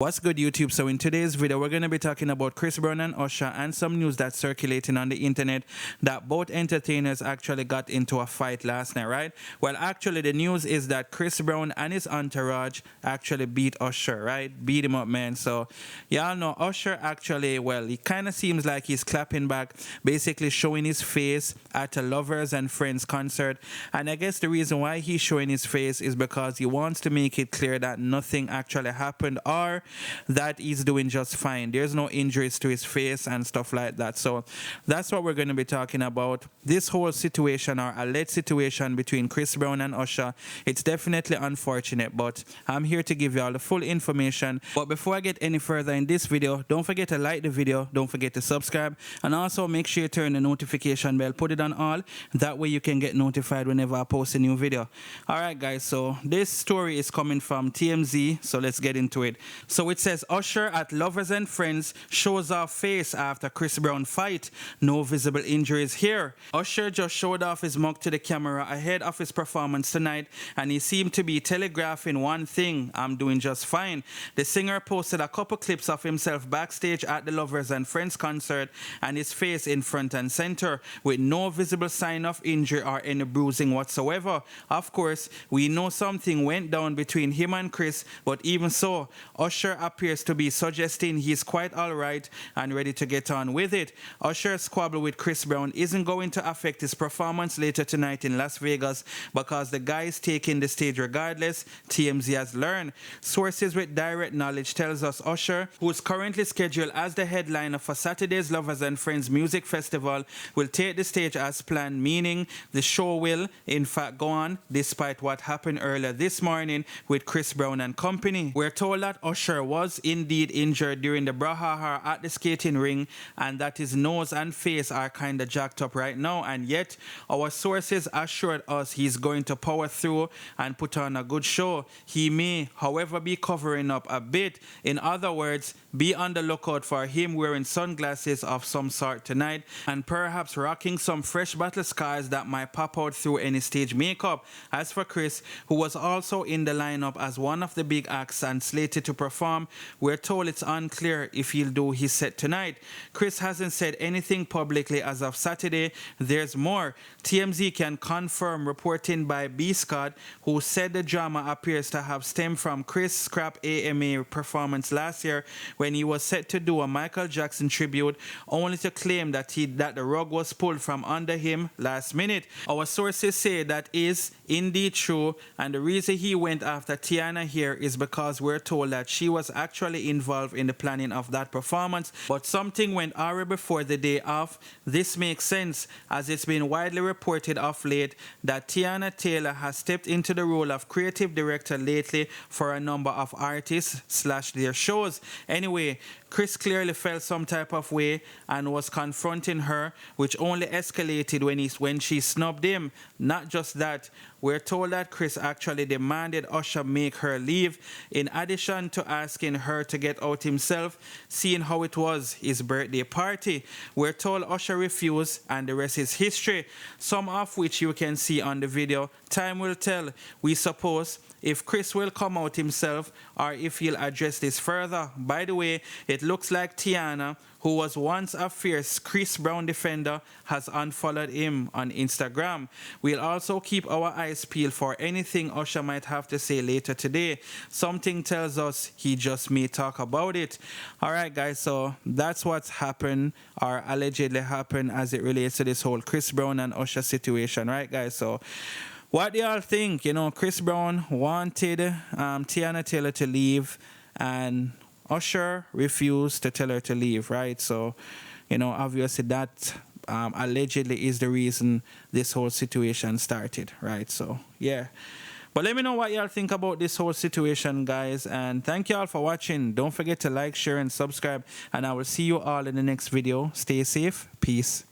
What's good, YouTube? So in today's video, we're going to be talking about Chris Brown and Usher and some news that's circulating on the internet that both entertainers actually got into a fight last night, right? Well, actually, the news is that Chris Brown and his entourage actually beat Usher, right? Beat him up, man. So y'all know Usher actually, well, he kind of seems like he's clapping back, basically showing his face at a Lovers and Friends concert. And I guess the reason why he's showing his face is because he wants to make it clear that nothing actually happened or that he's doing just fine. There's no injuries to his face and stuff like that. So that's what we're going to be talking about. This whole situation, or alleged situation, between Chris Brown and Usher, it's definitely unfortunate, but I'm here to give you all the full information. But before I get any further in this video, don't forget to like the video, don't forget to subscribe, and also make sure you turn the notification bell, put it on all, that way you can get notified whenever I post a new video. Alright guys, so this story is coming from TMZ, so let's get into it. So it says Usher at Lovers and Friends shows off face after Chris Brown fight. No visible injuries here. Usher just showed off his mug to the camera ahead of his performance tonight, and he seemed to be telegraphing one thing: I'm doing just fine. The singer posted a couple clips of himself backstage at the Lovers and Friends concert, and his face in front and center, with no visible sign of injury or any bruising whatsoever. Of course, we know something went down between him and Chris, but even so, Usher appears to be suggesting he's quite alright and ready to get on with it. Usher's squabble with Chris Brown isn't going to affect his performance later tonight in Las Vegas because the guy is taking the stage regardless, TMZ has learned. Sources with direct knowledge tells us Usher, who's currently scheduled as the headliner for Saturday's Lovers and Friends Music Festival, will take the stage as planned, meaning the show will in fact go on despite what happened earlier this morning with Chris Brown and company. We're told that Usher was indeed injured during the brouhaha at the skating ring, and that his nose and face are kinda jacked up right now, and yet our sources assured us he's going to power through and put on a good show. He may, however, be covering up a bit. In other words, be on the lookout for him wearing sunglasses of some sort tonight, and perhaps rocking some fresh battle scars that might pop out through any stage makeup. As for Chris, who was also in the lineup as one of the big acts and slated to perform, we're told it's unclear if he'll do his set tonight. Chris hasn't said anything publicly as of Saturday. There's more. TMZ can confirm reporting by B. Scott, who said the drama appears to have stemmed from Chris' scrap AMA performance last year when he was set to do a Michael Jackson tribute, only to claim that the rug was pulled from under him last minute. Our sources say that is indeed true, and the reason he went after Teyana here is because we're told that she was actually involved in the planning of that performance, but something went awry before the day off. This makes sense, as it's been widely reported of late that Teyana Taylor has stepped into the role of creative director lately for a number of artists / their shows. Anyway, Chris clearly felt some type of way and was confronting her, which only escalated when she snubbed him. Not just that, we're told that Chris actually demanded Usher make her leave, in addition to asking her to get out himself, seeing how it was his birthday party. We're told Usher refused, and the rest is history, some of which you can see on the video. Time will tell, we suppose, if Chris will come out himself or if he'll address this further. By the way, it looks like Teyana, who was once a fierce Chris Brown defender, has unfollowed him on Instagram. We'll also keep our eyes peeled for anything Usher might have to say later today. Something tells us he just may talk about it. Alright guys, so that's what's happened or allegedly happened as it relates to this whole Chris Brown and Usher situation, right guys? So what do y'all think? You know, Chris Brown wanted Teyana Taylor to leave, and Usher refused to tell her to leave, right? So, you know, obviously that allegedly is the reason this whole situation started, right? So, yeah. But let me know what y'all think about this whole situation, guys. And thank y'all for watching. Don't forget to like, share, and subscribe. And I will see you all in the next video. Stay safe. Peace.